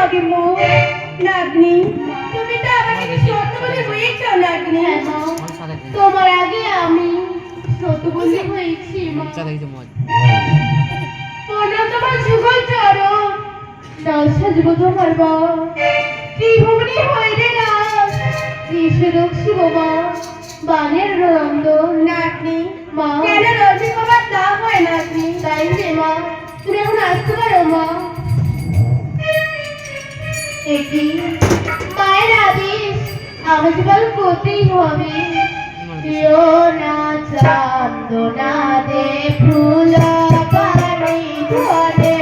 আগে মো নাগনি তুমি তো আমাকে সত্য বলে হয়েছো নাগনি তোমার আগে আমি সত্য বলে হয়েছি মা তোমার যুগল চরণ দশা যুগ তোমার মা ত্রিভুবনী হইলে না ত্রিশোরক শিব মা বানের রন্দ নাগনি মা কেন রোজি বাবার নাম হয় নাগনি তাই যে মা তুমি এখন আসতে পারো মা এটি মায়ের আদেশ আমাকে বল করতেই হবে দিও না চান্দনা দে ফুল পানি ধরে